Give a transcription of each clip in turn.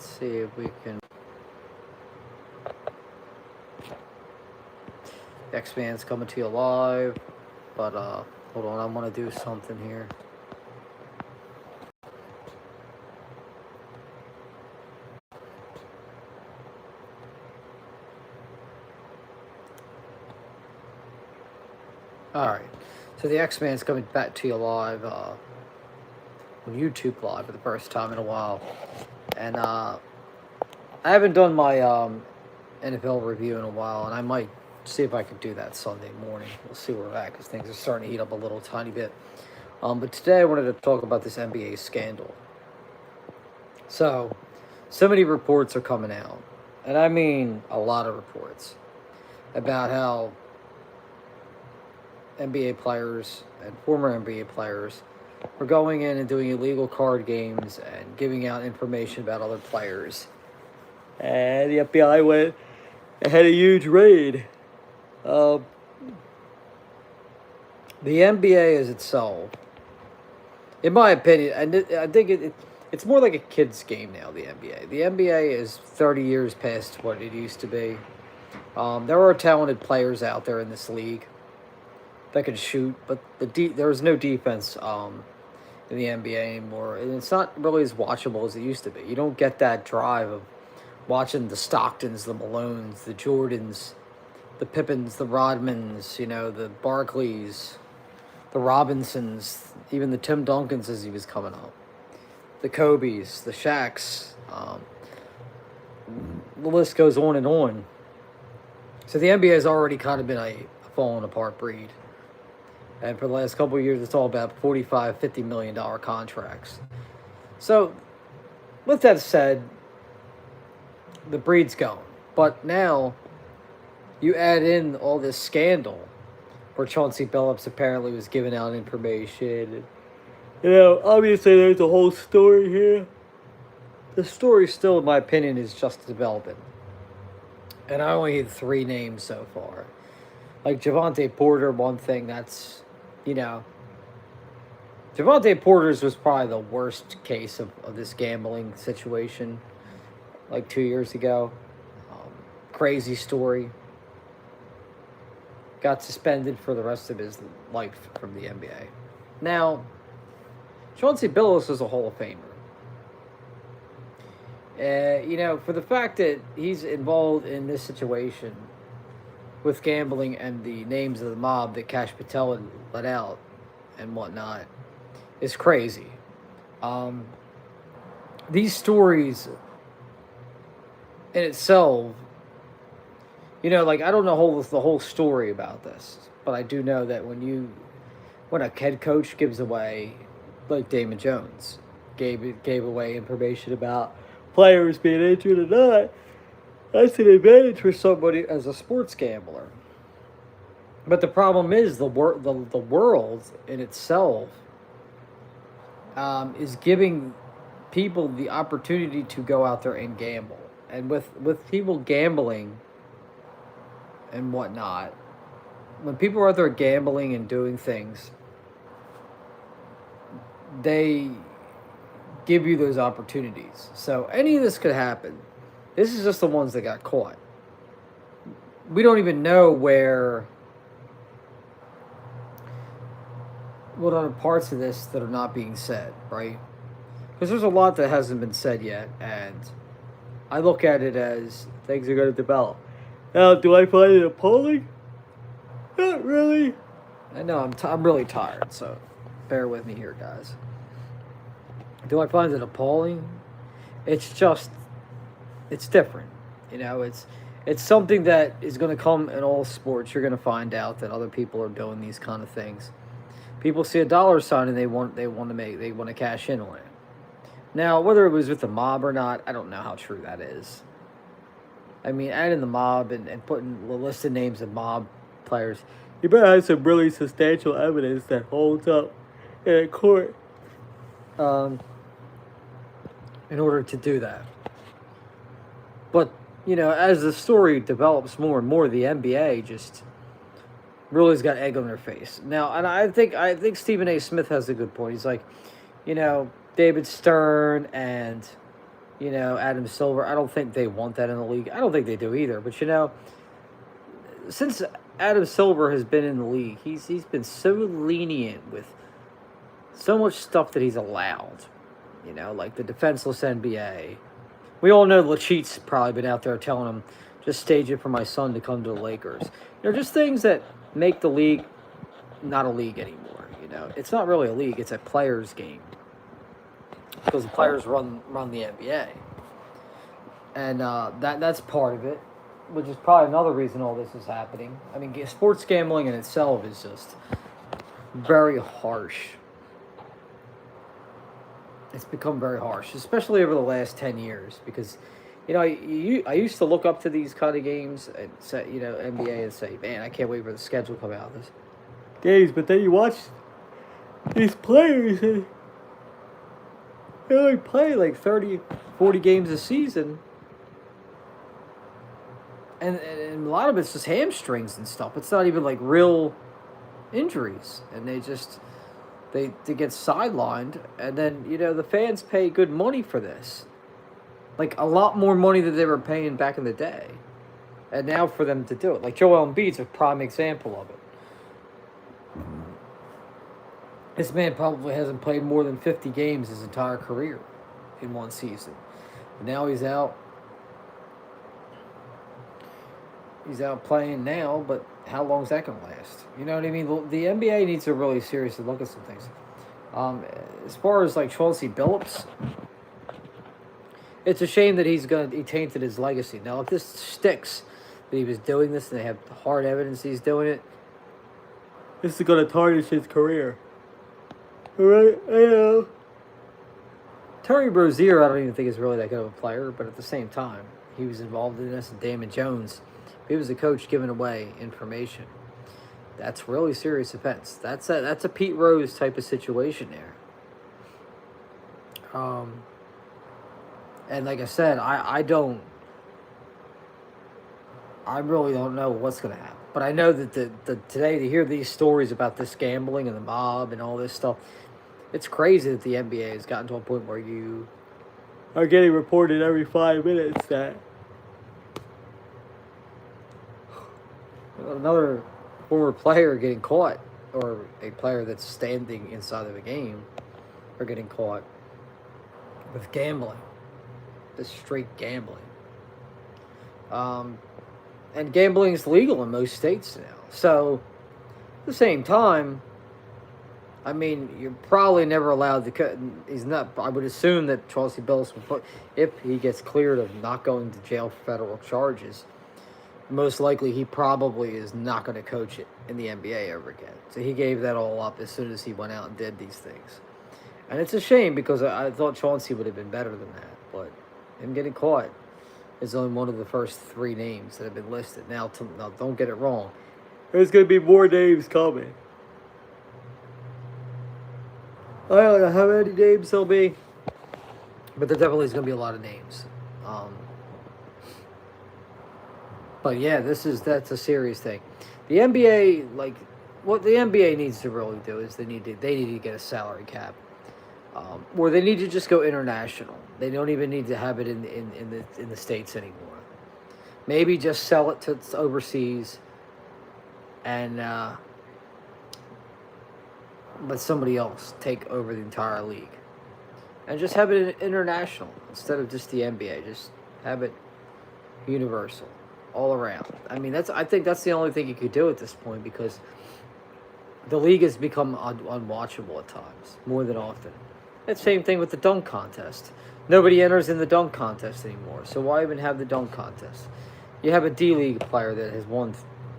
Let's see if we can. X-Man's coming to you live, but hold on, I want to do something here. All right, so the X-Man's coming back to you live on YouTube live for the first time in a while, and I haven't done my NFL review in a while, and I might see if I could do that Sunday morning. We'll see where we're at because things are starting to heat up a little tiny bit. But today I wanted to talk about this NBA scandal. So many reports are coming out, and I mean a lot of reports, about how NBA players and former NBA players were going in and doing illegal card games and giving out information about other players. And the FBI went and had a huge raid. The NBA is itself, in my opinion, and I think it's more like a kid's game now, the NBA. The NBA is 30 years past what it used to be. There are talented players out there in this league that can shoot, but there's no defense in the NBA anymore. And it's not really as watchable as it used to be. You don't get that drive of watching the Stocktons, the Malones, the Jordans, the Pippins, the Rodmans, the Barkleys, the Robinsons, even the Tim Duncans as he was coming up, the Kobes, the Shaqs, the list goes on and on. So the NBA has already kind of been a falling apart breed. And for the last couple of years, it's all about $45, $50 million contracts. So, with that said, the breed's going. But now, you add in all this scandal where Chauncey Billups apparently was giving out information. Obviously there's a whole story here. The story still, in my opinion, is just developing. And I only hit 3 names so far. Like Javante Porter, one thing that's, Javante Porter's was probably the worst case of this gambling situation, like 2 years ago. Crazy story. Got suspended for the rest of his life from the NBA. Now, Chauncey Billups is a Hall of Famer. For the fact that he's involved in this situation with gambling and the names of the mob that Cash Patel had let out and whatnot is crazy. These stories in itself, I don't know the whole story about this, but I do know that when a head coach gives away, like Damon Jones, gave away information about players being injured or not, that's an advantage for somebody as a sports gambler. But the problem is the world in itself is giving people the opportunity to go out there and gamble. And with people gambling and whatnot, when people are out there gambling and doing things, they give you those opportunities. So any of this could happen. This is just the ones that got caught. We don't even know what other parts of this that are not being said, right? Because there's a lot that hasn't been said yet, and I look at it as things are going to develop. Now, do I find it appalling? Not really. I know I'm really tired, so bear with me here, guys. Do I find it appalling? It's different. It's something that is going to come in all sports. You're going to find out that other people are doing these kind of things. People see a dollar sign and they want to cash in on it. Now, whether it was with the mob or not, I don't know how true that is. I mean, adding the mob and putting the list of names of mob players, you better have some really substantial evidence that holds up in a court in order to do that. But, as the story develops more and more, the NBA just really's got egg on their face. Now, and I think Stephen A. Smith has a good point. He's like, David Stern and Adam Silver. I don't think they want that in the league. I don't think they do either. But since Adam Silver has been in the league, he's been so lenient with so much stuff that he's allowed. Like the defenseless NBA. We all know Lacheat's probably been out there telling him, just stage it for my son to come to the Lakers. Just things that make the league not a league anymore. It's not really a league; it's a players' game because the players run the NBA, and that's part of it, which is probably another reason all this is happening. I mean, sports gambling in itself is just very harsh. It's become very harsh, especially over the last 10 years, because I used to look up to these kind of games and say, NBA, and say, man, I can't wait for the schedule to come out of this games. But then you watch these players, and they only play like 30, 40 games a season. And a lot of it's just hamstrings and stuff. It's not even like real injuries. And they get sidelined. And then, the fans pay good money for this. Like a lot more money than they were paying back in the day. And now for them to do it. Like Joel Embiid's a prime example of it. This man probably hasn't played more than 50 games his entire career in one season. And now he's out. He's out playing now, but how long is that going to last? You know what I mean? The NBA needs to really seriously look at some things. As far as like Chauncey Billups, it's a shame that he tainted his legacy. Now, if this sticks, that he was doing this, and they have hard evidence he's doing it, this is going to tarnish his career. All right, I know. Terry Rozier, I don't even think is really that good of a player, but at the same time, he was involved in this, and Damon Jones. He was the coach giving away information. That's really serious offense. That's a Pete Rose type of situation there. And like I said, I really don't know what's going to happen. But I know that today to hear these stories about this gambling and the mob and all this stuff, it's crazy that the NBA has gotten to a point where you are getting reported every 5 minutes that another former player getting caught, or a player that's standing inside of a game, are getting caught with gambling. Just straight gambling. And gambling is legal in most states now. So, at the same time, I mean, you're probably never allowed to cut. He's not. I would assume that Chauncey Billups will put, if he gets cleared of not going to jail for federal charges, most likely he probably is not going to coach it in the NBA ever again. So he gave that all up as soon as he went out and did these things. And it's a shame because I thought Chauncey would have been better than that. But him getting caught is only one of the first 3 names that have been listed. Now don't get it wrong. There's going to be more names coming. I don't know how many names there'll be, but there definitely is going to be a lot of names. But yeah, that's a serious thing. The NBA, like, what the NBA needs to really do is they need to get a salary cap, or they need to just go international. They don't even need to have it in the States anymore. Maybe just sell it to overseas, and let somebody else take over the entire league, and just have it international instead of just the NBA. Just have it universal, all around. I mean, I think that's the only thing you could do at this point, because the league has become unwatchable at times, more than often. It's the same thing with the dunk contest. Nobody enters in the dunk contest anymore, so why even have the dunk contest? You have a D-League player that has won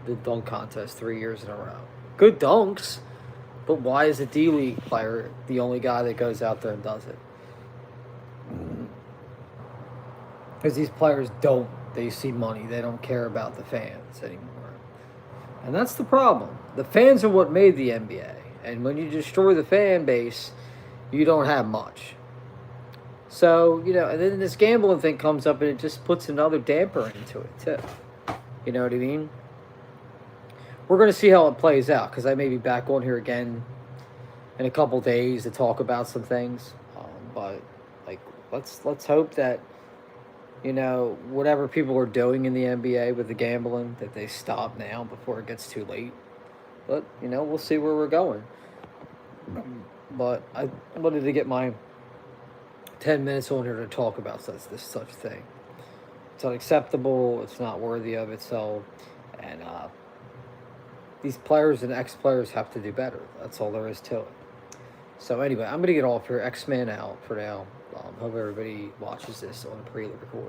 the dunk contest 3 years in a row. Good dunks, but why is a D-League player the only guy that goes out there and does it? Because these players they see money. They don't care about the fans anymore. And that's the problem. The fans are what made the NBA. And when you destroy the fan base, you don't have much. So, and then this gambling thing comes up, and it just puts another damper into it, too. You know what I mean? We're going to see how it plays out, because I may be back on here again in a couple days to talk about some things. But, like, let's hope that, you know, whatever people are doing in the NBA with the gambling, that they stop now before it gets too late. But, you know, we'll see where we're going. But I wanted to get my 10 minutes on here to talk about such thing. It's unacceptable. It's not worthy of itself. And these players and ex-players have to do better. That's all there is to it. So anyway, I'm going to get off here. X-Man out for now. Hope everybody watches this on a pre-record.